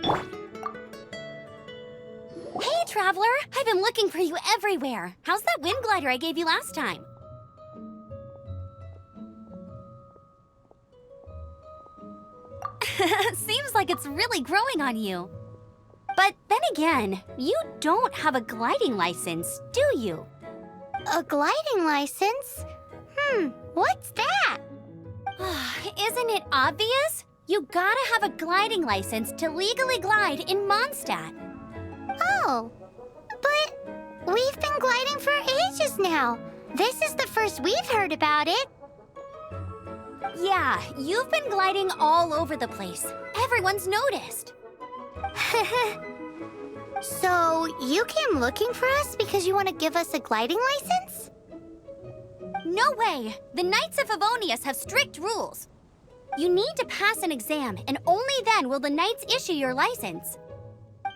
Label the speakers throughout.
Speaker 1: Hey, Traveler! I've been looking for you everywhere. How's that wind glider I gave you last time? Seems like it's really growing on you. But then again, you don't have a gliding license, do you?
Speaker 2: A gliding license? What's that?
Speaker 1: Isn't it obvious? You gotta have a gliding license to legally glide in Mondstadt.
Speaker 2: Oh, but we've been gliding for ages now. This is the first we've heard about it.
Speaker 1: Yeah, you've been gliding all over the place. Everyone's noticed.
Speaker 2: So, you came looking for us because you want to give us a gliding license?
Speaker 1: No way! The Knights of Favonius have strict rules. You need to pass an exam, and only then will the Knights issue your license.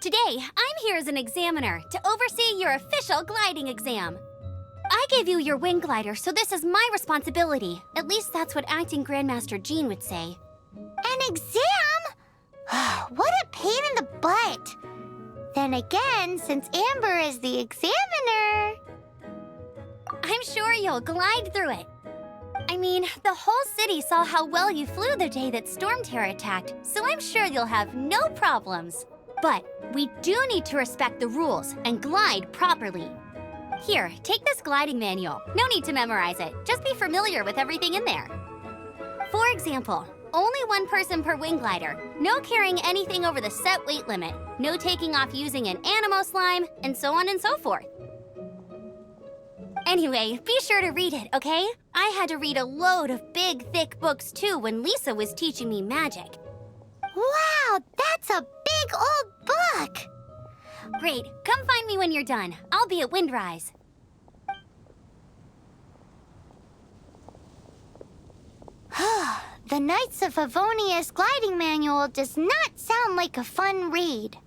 Speaker 1: Today, I'm here as an examiner to oversee your official gliding exam. I gave you your wing glider, so this is my responsibility. At least that's what Acting Grandmaster Jean would say.
Speaker 2: An exam? What a pain in the butt. Then again, since Amber is the examiner...
Speaker 1: I'm sure you'll glide through it. I mean, the whole city saw how well you flew the day that Storm Terror attacked, so I'm sure you'll have no problems. But we do need to respect the rules and glide properly. Here, take this gliding manual. No need to memorize it. Just be familiar with everything in there. For example, only one person per wing glider, no carrying anything over the set weight limit, no taking off using an animo slime, and so on and so forth. Anyway, be sure to read it, okay? I had to read a load of big, thick books too when Lisa was teaching me magic.
Speaker 2: Wow, that's a big old book!
Speaker 1: Great, come find me when you're done. I'll be at Windrise.
Speaker 2: The Knights of Favonius gliding manual does not sound like a fun read.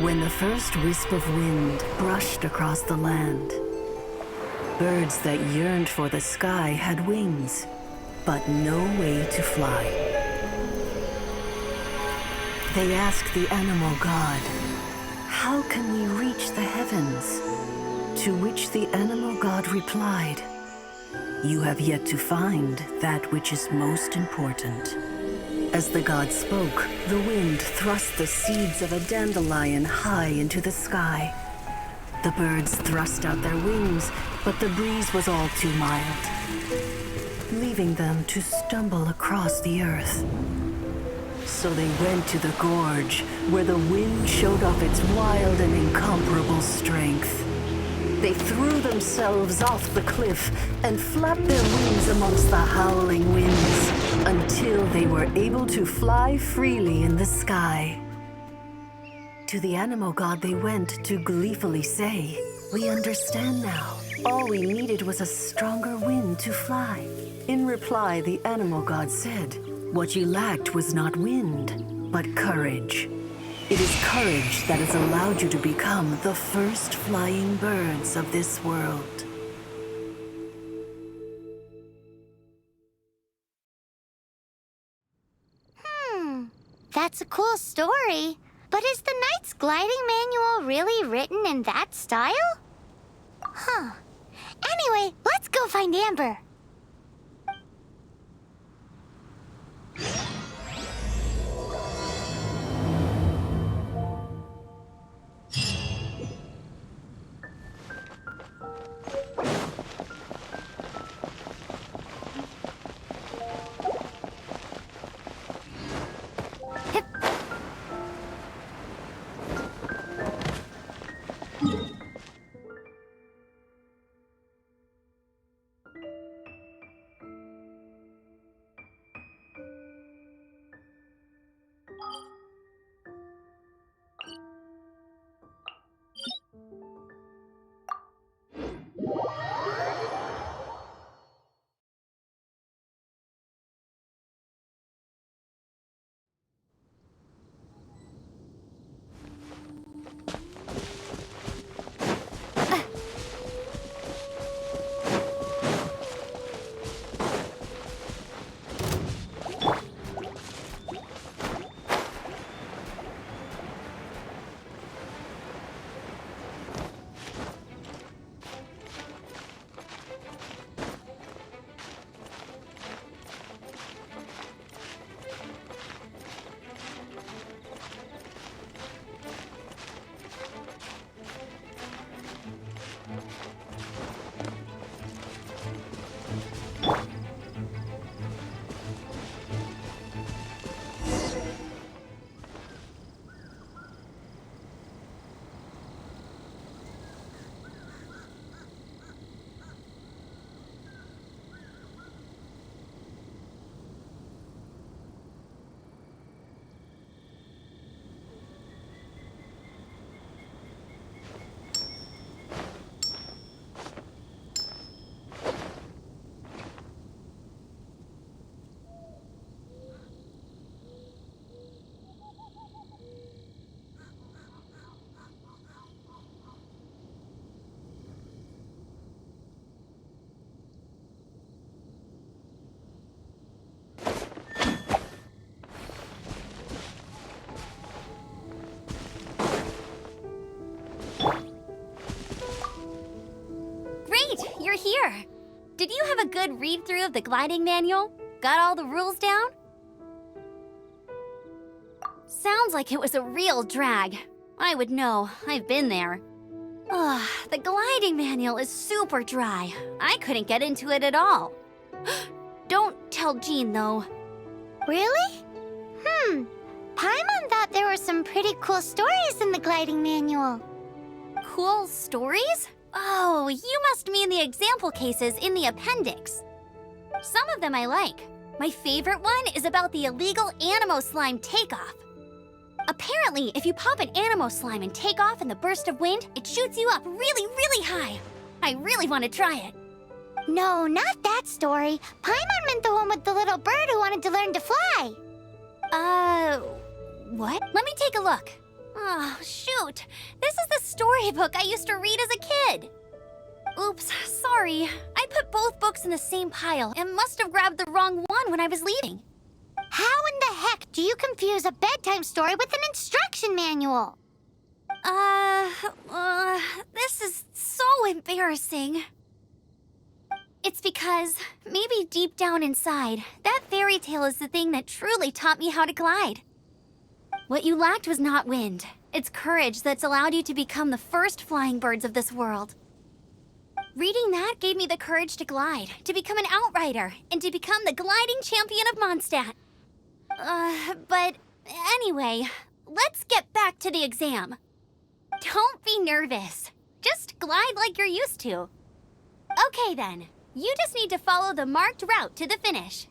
Speaker 3: When the first wisp of wind brushed across the land, birds that yearned for the sky had wings, but no way to fly. They asked the animal god, "How can we reach the heavens?" To which the animal god replied, "You have yet to find that which is most important." As the god spoke, the wind thrust the seeds of a dandelion high into the sky. The birds thrust out their wings, but the breeze was all too mild, leaving them to stumble across the earth. So they went to the gorge, where the wind showed off its wild and incomparable strength. They threw themselves off the cliff and flapped their wings amongst the howling winds until they were able to fly freely in the sky. To the animal god they went to gleefully say, "We understand now. All we needed was a stronger wind to fly." In reply, the animal god said, "What you lacked was not wind, but courage. It is courage that has allowed you to become the first flying birds of this world."
Speaker 2: That's a cool story. But is the Knight's gliding manual really written in that style? Anyway, let's go find Amber.
Speaker 1: here. Did you have a good read-through of the gliding manual? Got all the rules down? Sounds like it was a real drag. I would know. I've been there. Ugh, the gliding manual is super dry. I couldn't get into it at all. Don't tell Jean, though.
Speaker 2: Really? Paimon thought there were some pretty cool stories in the gliding manual.
Speaker 1: Cool stories? Oh, you must mean the example cases in the appendix. Some of them I like. My favorite one is about the illegal Animo slime takeoff. Apparently, if you pop an Animo slime and take off in the burst of wind, it shoots you up really, really high. I really want to try it.
Speaker 2: No, not that story. Paimon meant the one with the little bird who wanted to learn to fly.
Speaker 1: What? Let me take a look. Oh, shoot. This is the storybook I used to read as a kid. Oops, sorry. I put both books in the same pile and must have grabbed the wrong one when I was leaving.
Speaker 2: How in the heck do you confuse a bedtime story with an instruction manual?
Speaker 1: This is so embarrassing. It's because, maybe deep down inside, that fairy tale is the thing that truly taught me how to glide. What you lacked was not wind. It's courage that's allowed you to become the first flying birds of this world. Reading that gave me the courage to glide, to become an outrider, and to become the gliding champion of Mondstadt. But anyway, let's get back to the exam. Don't be nervous. Just glide like you're used to. Okay then, you just need to follow the marked route to the finish.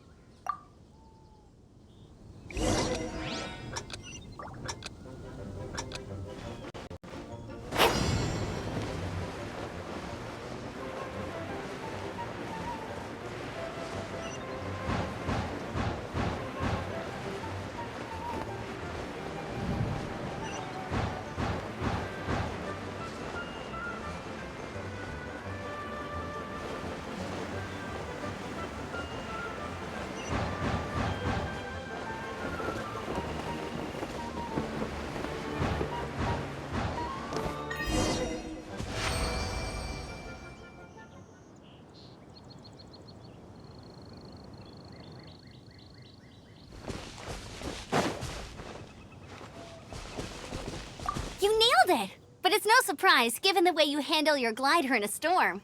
Speaker 1: You nailed it! But it's no surprise, given the way you handle your glider in a storm.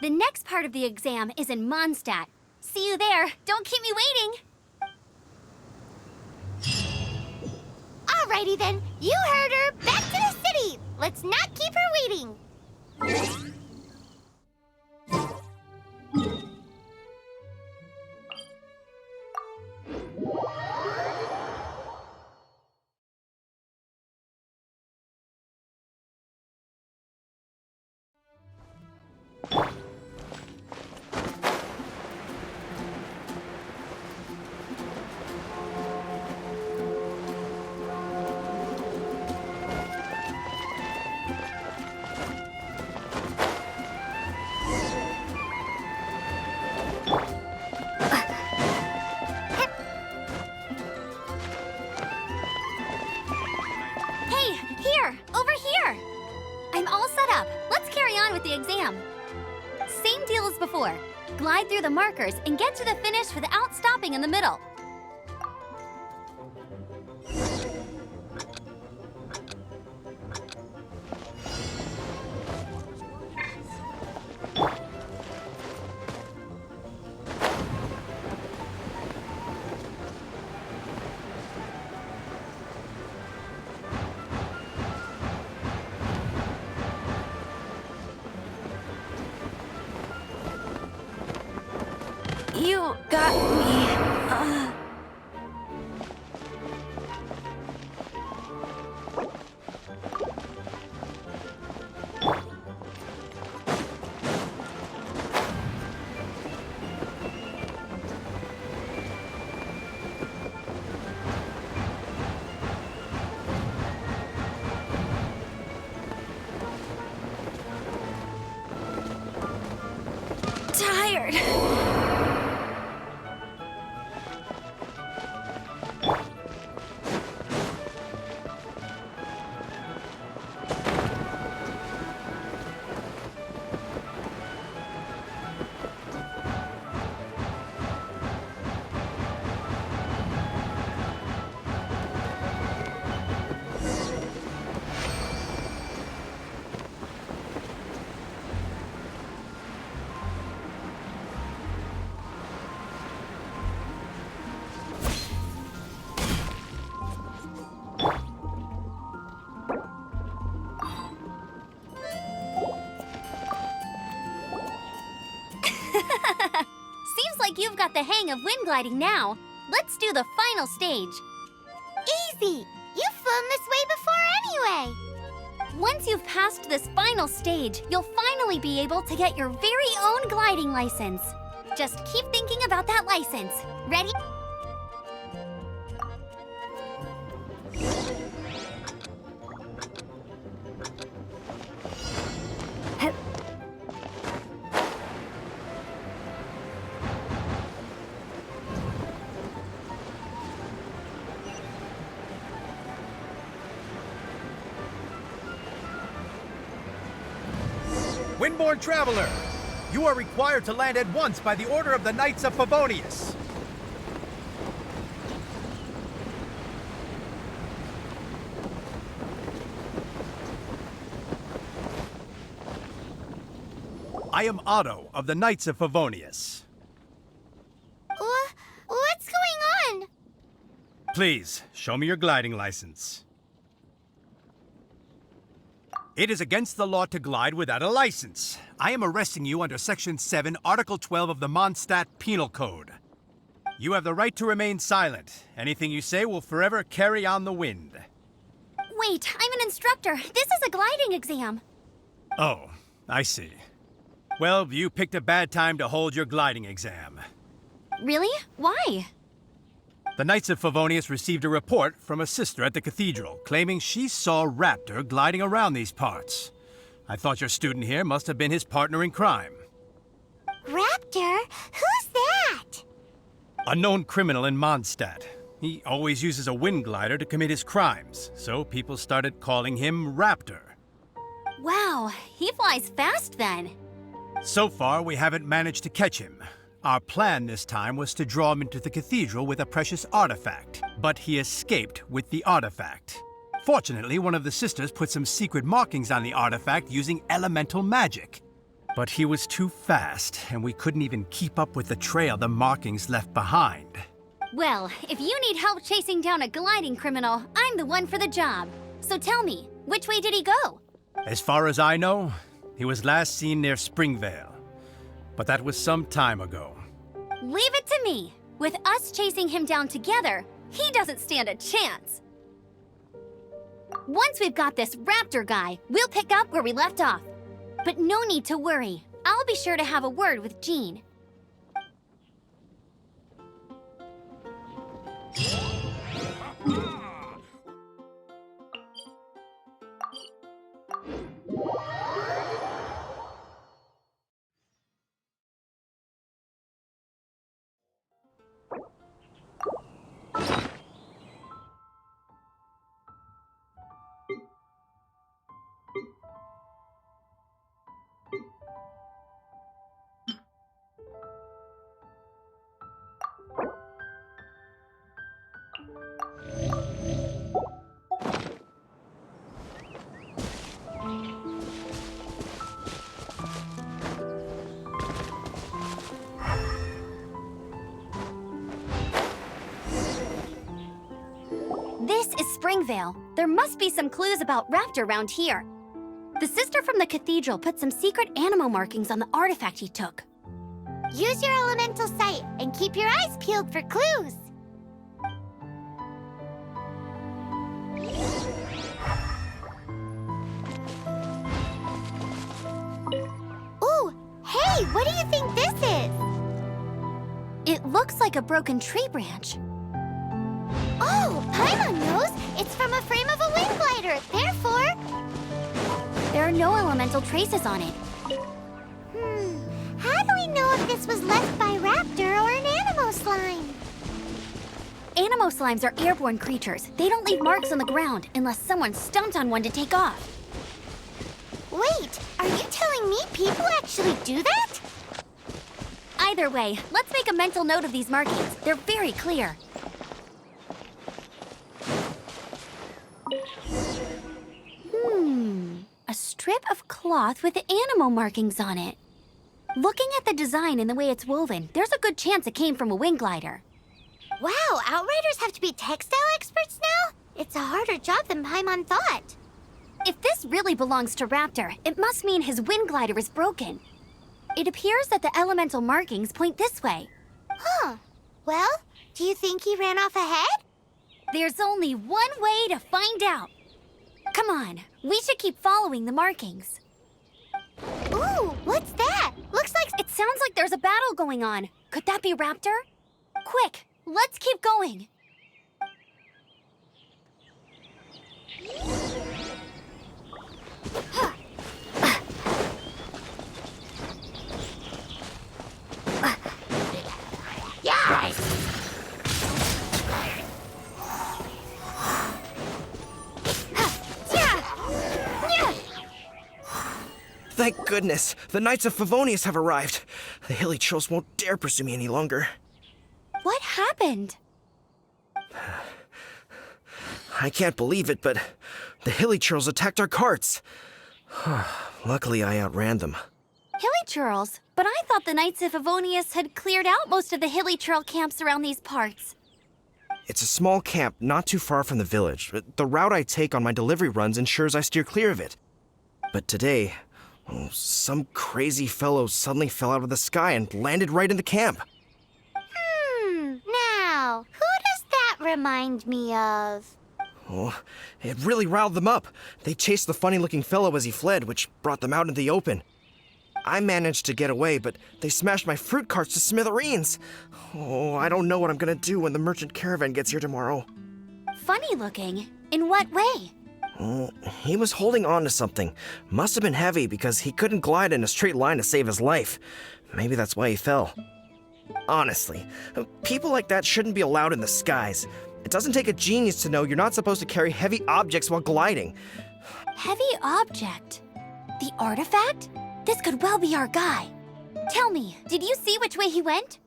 Speaker 1: The next part of the exam is in Mondstadt. See you there. Don't keep me waiting.
Speaker 2: Alrighty then, you heard her. Back to the city. Let's not keep her waiting.
Speaker 1: The exam. Same deal as before. Glide through the markers and get to the finish without stopping in the middle. You got me. Tired. got the hang of wind gliding now. Let's do the final stage.
Speaker 2: Easy! You've flown this way before anyway!
Speaker 1: Once you've passed this final stage, you'll finally be able to get your very own gliding license. Just keep thinking about that license. Ready?
Speaker 4: Windborne Traveler, you are required to land at once by the order of the Knights of Favonius. I am Otto of the Knights of Favonius.
Speaker 2: What's going on?
Speaker 4: Please, show me your gliding license. It is against the law to glide without a license. I am arresting you under Section 7, Article 12 of the Mondstadt Penal Code. You have the right to remain silent. Anything you say will forever carry on the wind.
Speaker 1: Wait, I'm an instructor. This is a gliding exam.
Speaker 4: Oh, I see. Well, you picked a bad time to hold your gliding exam.
Speaker 1: Really? Why?
Speaker 4: The Knights of Favonius received a report from a sister at the cathedral claiming she saw Raptor gliding around these parts. I thought your student here must have been his partner in crime.
Speaker 2: Raptor? Who's that?
Speaker 4: A known criminal in Mondstadt. He always uses a wind glider to commit his crimes, so people started calling him Raptor.
Speaker 1: Wow, he flies fast then.
Speaker 4: So far, we haven't managed to catch him. Our plan this time was to draw him into the cathedral with a precious artifact, but he escaped with the artifact. Fortunately, one of the sisters put some secret markings on the artifact using elemental magic. But he was too fast, and we couldn't even keep up with the trail the markings left behind.
Speaker 1: Well, if you need help chasing down a gliding criminal, I'm the one for the job. So tell me, which way did he go?
Speaker 4: As far as I know, he was last seen near Springvale. But that was some time ago.
Speaker 1: Leave it to me. With us chasing him down together, he doesn't stand a chance. Once we've got this Raptor guy, we'll pick up where we left off. But no need to worry. I'll be sure to have a word with Jean. This is Springvale. There must be some clues about Raptor around here. The sister from the cathedral put some secret animal markings on the artifact he took.
Speaker 2: Use your elemental sight and keep your eyes peeled for clues. Ooh, hey, what do you think this is?
Speaker 1: It looks like a broken tree branch.
Speaker 2: Oh, Paimon knows. It's from a frame of a wind glider. Therefore...
Speaker 1: There are no elemental traces on it.
Speaker 2: How do we know if this was left by Raptor or an animal slime?
Speaker 1: Animo slimes are airborne creatures. They don't leave marks on the ground unless someone stomped on one to take off.
Speaker 2: Wait, are you telling me people actually do that?
Speaker 1: Either way, let's make a mental note of these markings. They're very clear. A strip of cloth with animal markings on it. Looking at the design and the way it's woven, there's a good chance it came from a wind glider.
Speaker 2: Wow, Outriders have to be textile experts now? It's a harder job than Paimon thought.
Speaker 1: If this really belongs to Raptor, it must mean his wind glider is broken. It appears that the elemental markings point this way.
Speaker 2: Huh. Well, do you think he ran off ahead?
Speaker 1: There's only one way to find out. Come on, we should keep following the markings.
Speaker 2: Ooh, what's that? Looks like...
Speaker 1: It sounds like there's a battle going on. Could that be Raptor? Quick, let's keep going.
Speaker 5: Thank goodness, the Knights of Favonius have arrived. The hilly trolls won't dare pursue me any longer.
Speaker 1: What happened?
Speaker 5: I can't believe it, but the hilly trolls attacked our carts. Luckily, I outran them.
Speaker 1: Hilly Churls? But I thought the Knights of Favonius had cleared out most of the Hilly Churl camps around these parts.
Speaker 5: It's a small camp not too far from the village. The route I take on my delivery runs ensures I steer clear of it. But today, some crazy fellow suddenly fell out of the sky and landed right in the camp.
Speaker 2: Now, who does that remind me of?
Speaker 5: Oh, it really riled them up. They chased the funny-looking fellow as he fled, which brought them out in the open. I managed to get away, but they smashed my fruit carts to smithereens. Oh, I don't know what I'm gonna do when the merchant caravan gets here tomorrow.
Speaker 1: Funny looking? In what way?
Speaker 5: He was holding on to something. Must have been heavy because he couldn't glide in a straight line to save his life. Maybe that's why he fell. Honestly, people like that shouldn't be allowed in the skies. It doesn't take a genius to know you're not supposed to carry heavy objects while gliding.
Speaker 1: Heavy object? The artifact? This could well be our guy. Tell me, did you see which way he went?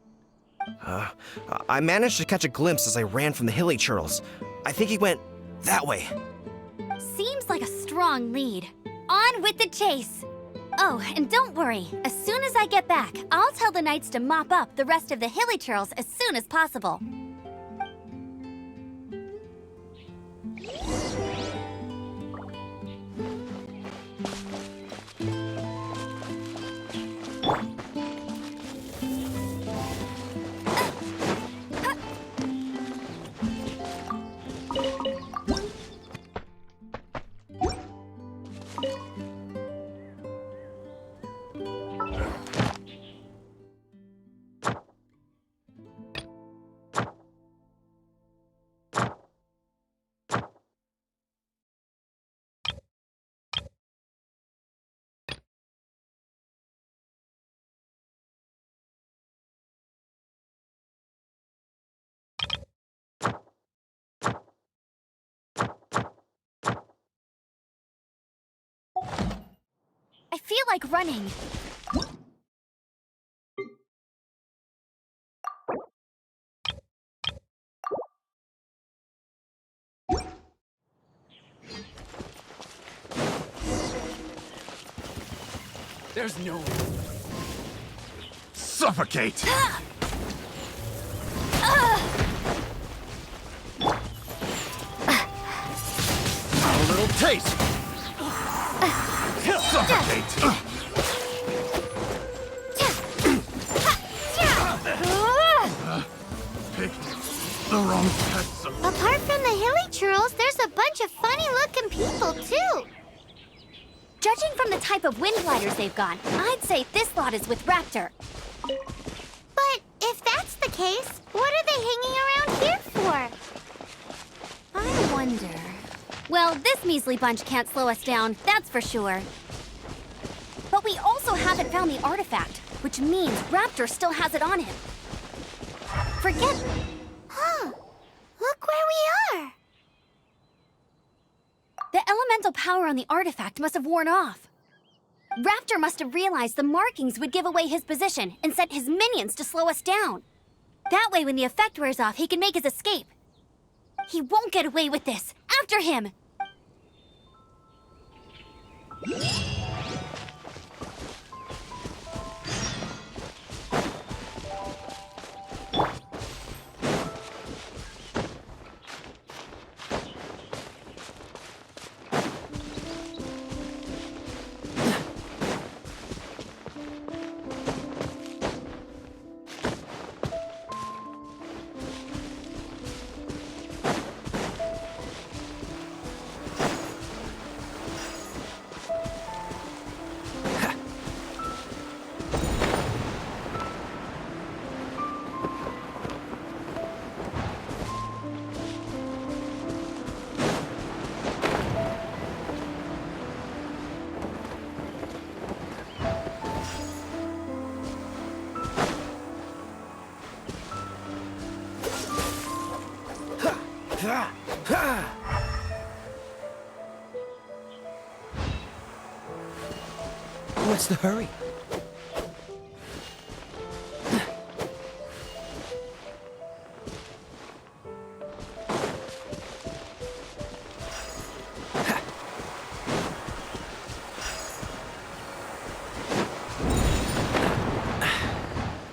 Speaker 5: I managed to catch a glimpse as I ran from the hilly churls. I think he went that way.
Speaker 1: Seems like a strong lead. On with the chase! Oh, and don't worry. As soon as I get back, I'll tell the Knights to mop up the rest of the Hilly Churls as soon as possible. I feel like running.
Speaker 6: There's no... Suffocate! A little taste! Suffocate! Picked the wrong types of...
Speaker 2: Apart from the hilly churls, there's a bunch of funny-looking people, too.
Speaker 1: Judging from the type of wind gliders they've got, I'd say this lot is with Raptor.
Speaker 2: But if that's the case, what are they hanging around here for?
Speaker 1: I wonder... Well, this measly bunch can't slow us down, that's for sure. But we also haven't found the artifact, which means Raptor still has it on him. Forget...
Speaker 2: Huh. Look where we are.
Speaker 1: The elemental power on the artifact must have worn off. Raptor must have realized the markings would give away his position and sent his minions to slow us down. That way, when the effect wears off, he can make his escape. He won't get away with this. After him!
Speaker 5: What's the hurry?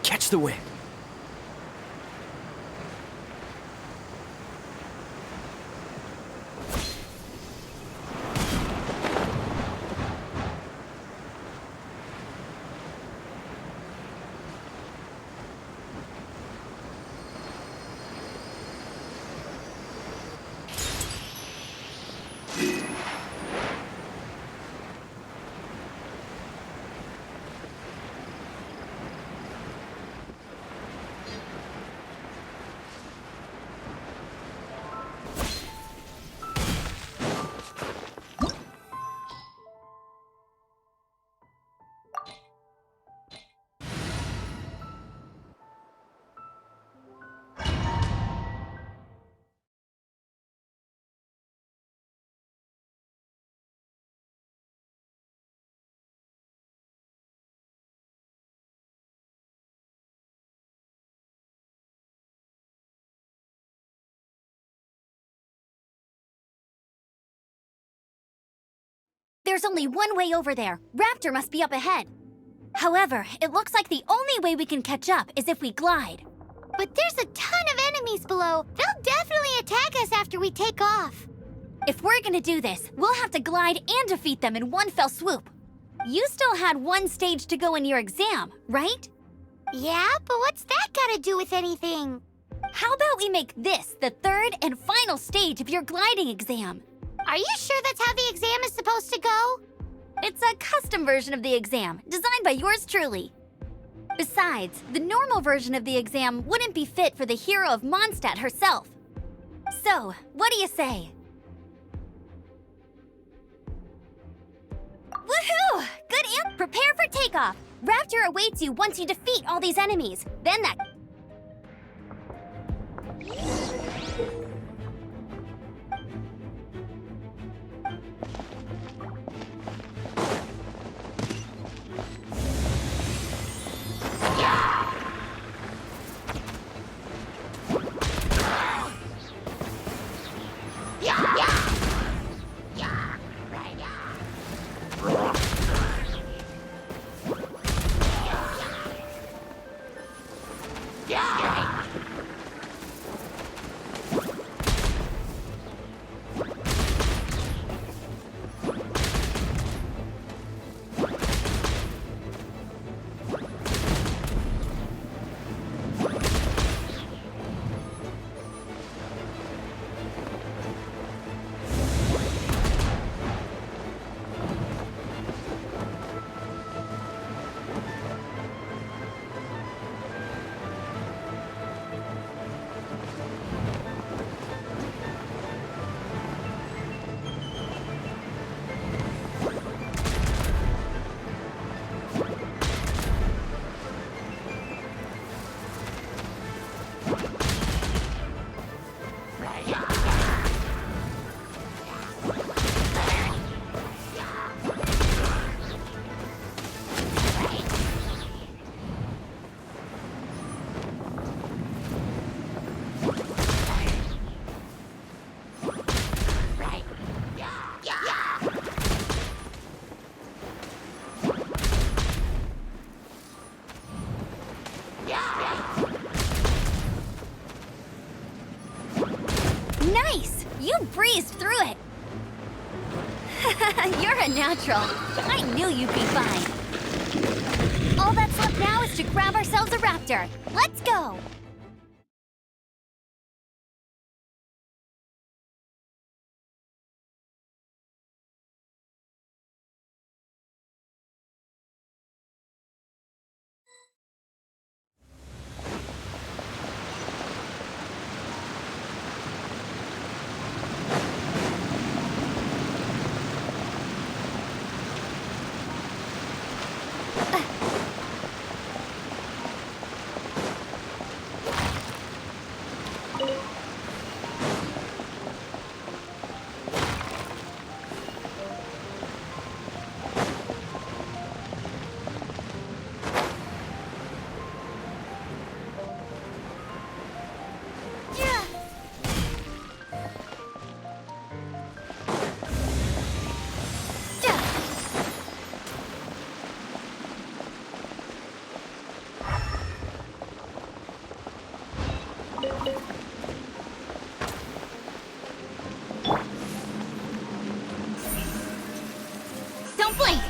Speaker 5: Catch the wind.
Speaker 1: There's only one way over there. Raptor must be up ahead. However, it looks like the only way we can catch up is if we glide.
Speaker 2: But there's a ton of enemies below. They'll definitely attack us after we take off.
Speaker 1: If we're gonna do this, we'll have to glide and defeat them in one fell swoop. You still had one stage to go in your exam, right?
Speaker 2: Yeah, but what's that got to do with anything?
Speaker 1: How about we make this the third and final stage of your gliding exam?
Speaker 2: Are you sure that's how the exam is supposed to go?
Speaker 1: It's a custom version of the exam, designed by yours truly. Besides, the normal version of the exam wouldn't be fit for the hero of Mondstadt herself. So, what do you say? Woohoo! Good and prepare for takeoff! Raptor awaits you once you defeat all these enemies. Then that... Nice! You breezed through it! You're a natural. I knew you'd be fine. All that's left now is to grab ourselves a raptor. Let's go! Don't blink!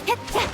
Speaker 1: Get him!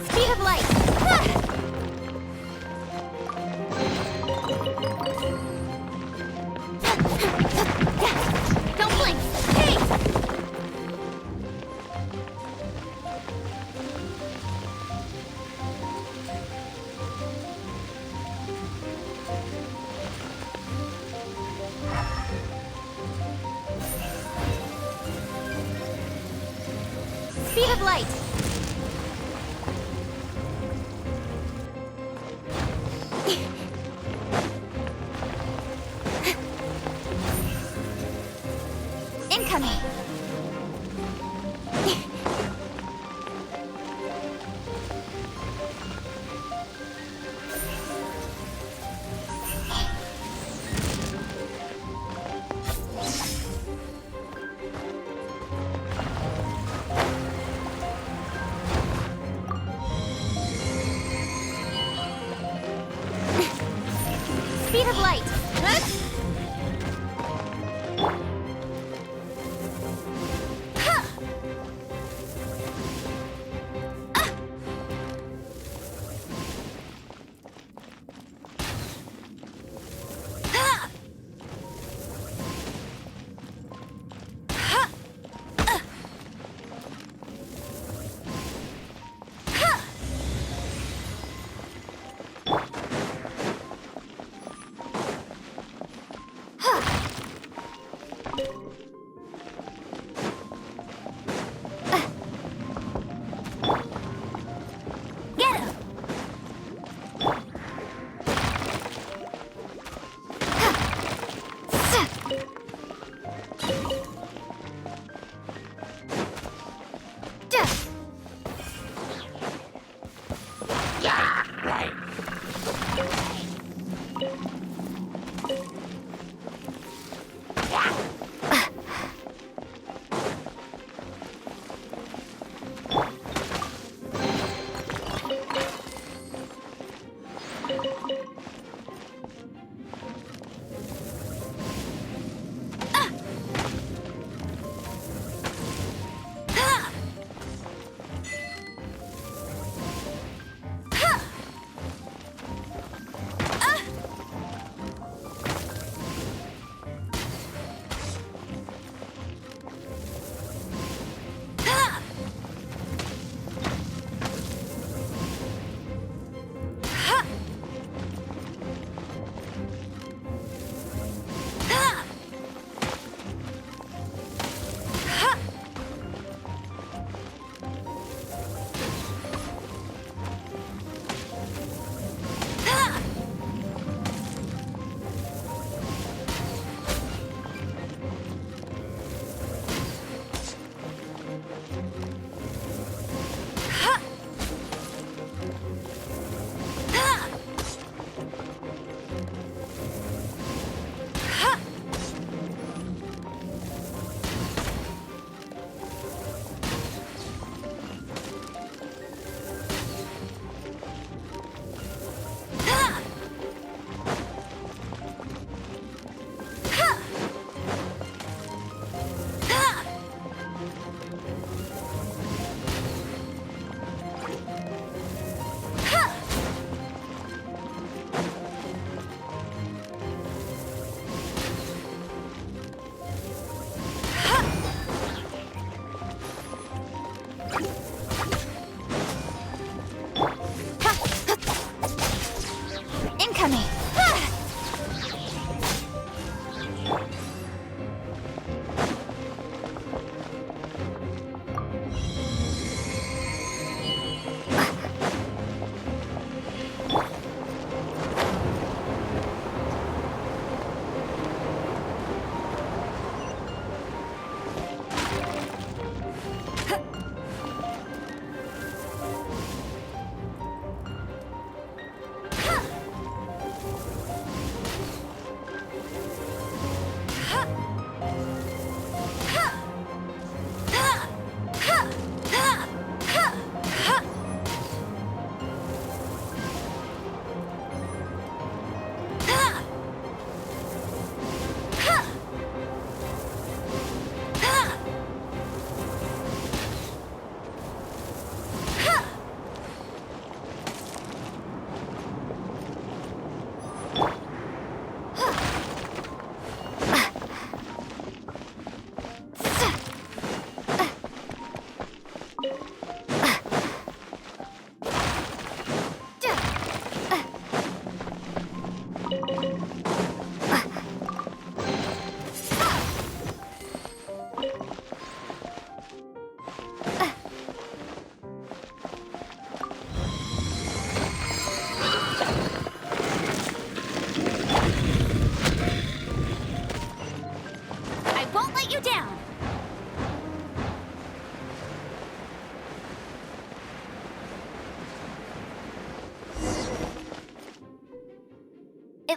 Speaker 1: Speed of light! Don't blink! Hey! Speed of light! Incoming!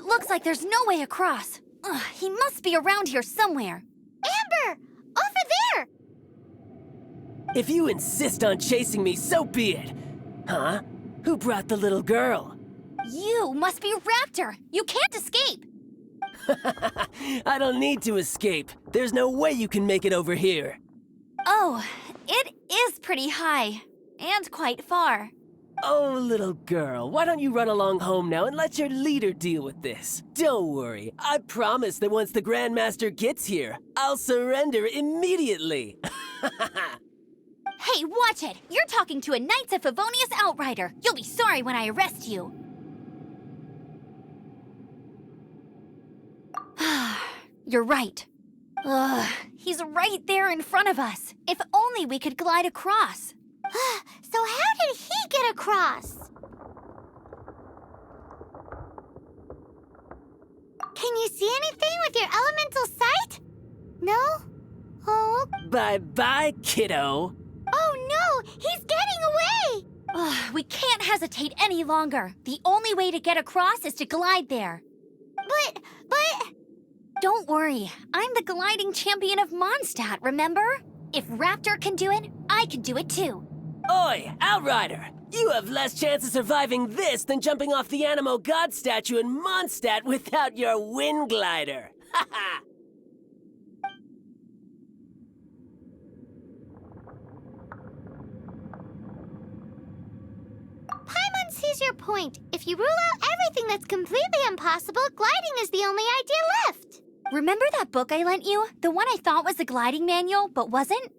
Speaker 1: It looks like there's no way across. Ugh, he must be around here somewhere.
Speaker 2: Amber! Over there!
Speaker 7: If you insist on chasing me, so be it. Huh? Who brought the little girl?
Speaker 1: You must be Raptor. You can't escape.
Speaker 7: I don't need to escape. There's no way you can make it over here.
Speaker 1: Oh, it is pretty high. And quite far.
Speaker 7: Oh, little girl, why don't you run along home now and let your leader deal with this? Don't worry, I promise that once the Grandmaster gets here, I'll surrender immediately.
Speaker 1: Hey, watch it! You're talking to a Knights of Favonius outrider. You'll be sorry when I arrest you. You're right. Ugh, he's right there in front of us. If only we could glide across.
Speaker 2: So how did he get across? Can you see anything with your elemental sight? No? Oh.
Speaker 7: Bye-bye, kiddo.
Speaker 2: Oh no! He's getting away!
Speaker 1: Ugh, we can't hesitate any longer. The only way to get across is to glide there.
Speaker 2: But...
Speaker 1: Don't worry, I'm the gliding champion of Mondstadt, remember? If Raptor can do it, I can do it too.
Speaker 7: Oi, Outrider! You have less chance of surviving this than jumping off the Animo God statue in Mondstadt without your wind glider. Ha ha!
Speaker 2: Paimon sees your point. If you rule out everything that's completely impossible, gliding is the only idea left.
Speaker 1: Remember that book I lent you? The one I thought was the gliding manual, but wasn't?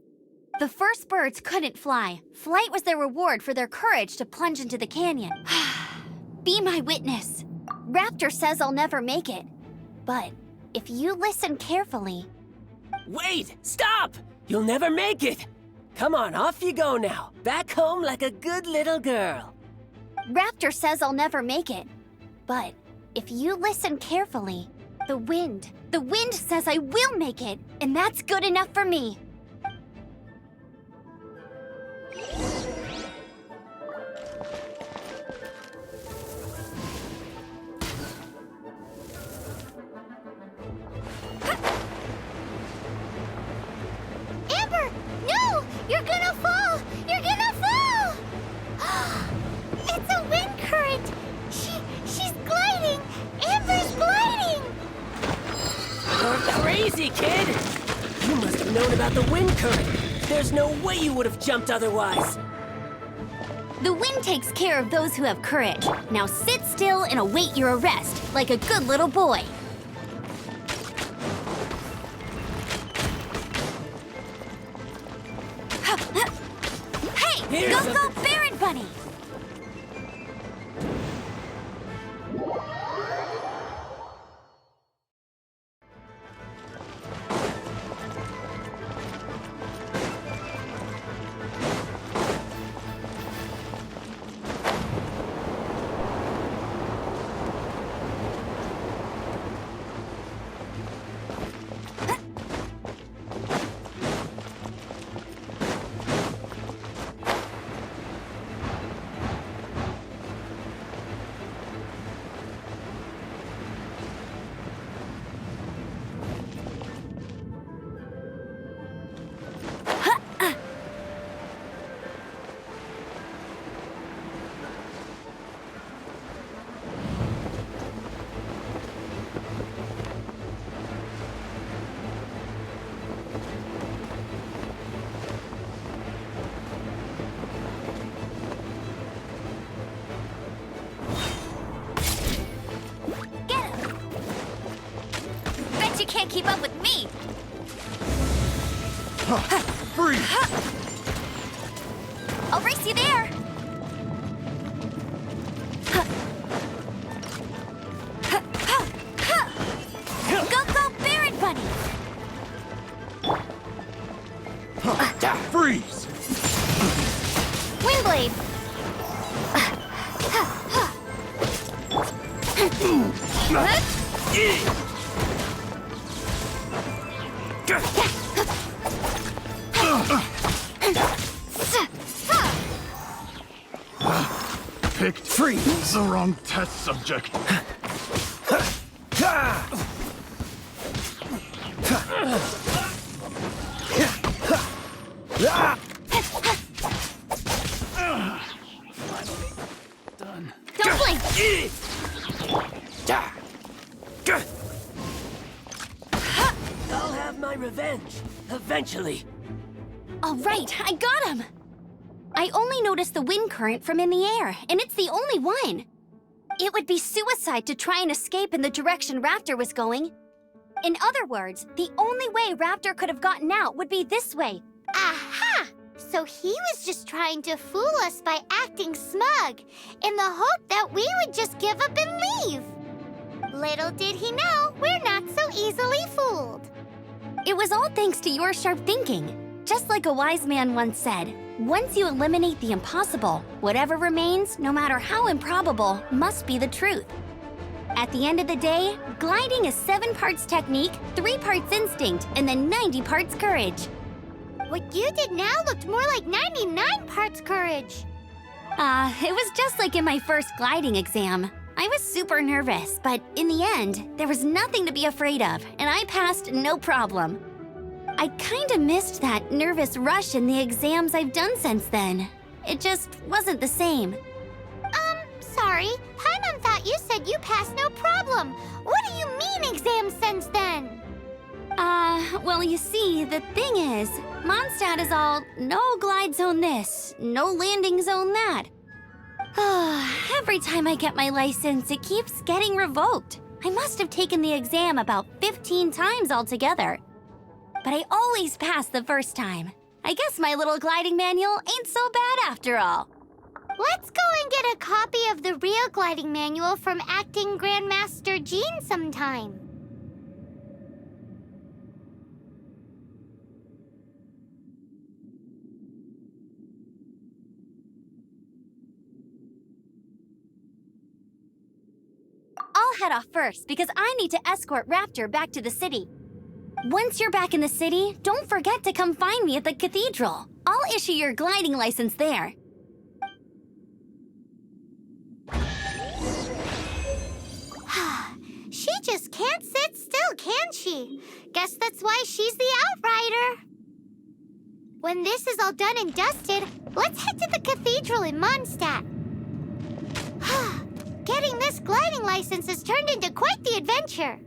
Speaker 1: The first birds couldn't fly. Flight was their reward for their courage to plunge into the canyon. Be my witness. Raptor says I'll never make it. But if you listen carefully...
Speaker 7: Wait! Stop! You'll never make it! Come on, off you go now. Back home like a good little girl.
Speaker 1: Raptor says I'll never make it. But if you listen carefully, the wind says I will make it, and that's good enough for me.
Speaker 2: Amber! No! You're gonna fall! You're gonna fall! It's a wind current! She's gliding! Amber's gliding!
Speaker 7: You're crazy, kid! You must have known about the wind current. There's no way you would have jumped otherwise.
Speaker 1: The wind takes care of those who have courage. Now sit still and await your arrest, like a good little boy. Hey!
Speaker 7: Here's
Speaker 1: Go, go, Baron Bunny! You can't keep up with me.
Speaker 6: Freeze!
Speaker 1: I'll race you there. Go, go, Baron Bunny.
Speaker 6: Freeze!
Speaker 1: Windblade.
Speaker 6: Picked the wrong test subject.
Speaker 7: I'll have my revenge. Eventually.
Speaker 1: All right, I got him! I only noticed the wind current from in the air, and it's the only one. It would be suicide to try and escape in the direction Raptor was going. In other words, the only way Raptor could have gotten out would be this way.
Speaker 2: Aha! So he was just trying to fool us by acting smug, in the hope that we would just give up and leave. Little did he know, we're not so easily fooled.
Speaker 1: It was all thanks to your sharp thinking. Just like a wise man once said, once you eliminate the impossible, whatever remains, no matter how improbable, must be the truth. At the end of the day, gliding is 7 parts technique, 3 parts instinct, and then 90 parts courage.
Speaker 2: What you did now looked more like 99 parts courage.
Speaker 1: It was just like in my first gliding exam. I was super nervous, but in the end, there was nothing to be afraid of, and I passed no problem. I kinda missed that nervous rush in the exams I've done since then. It just wasn't the same.
Speaker 2: Sorry. Paimon thought you said you passed no problem. What do you mean exams since then?
Speaker 1: Well, you see, the thing is, Mondstadt is all no glide zone this, no landing zone that. Every time I get my license, it keeps getting revoked. I must have taken the exam about 15 times altogether. But I always pass the first time. I guess my little gliding manual ain't so bad after all.
Speaker 2: Let's go and get a copy of the real gliding manual from Acting Grandmaster Jean sometime.
Speaker 1: I'll head off first because I need to escort Raptor back to the city. Once you're back in the city, don't forget to come find me at the cathedral. I'll issue your gliding license there.
Speaker 2: She just can't sit still, can she? Guess that's why she's the outrider. When this is all done and dusted, let's head to the cathedral in Mondstadt. Getting this gliding license has turned into quite the adventure.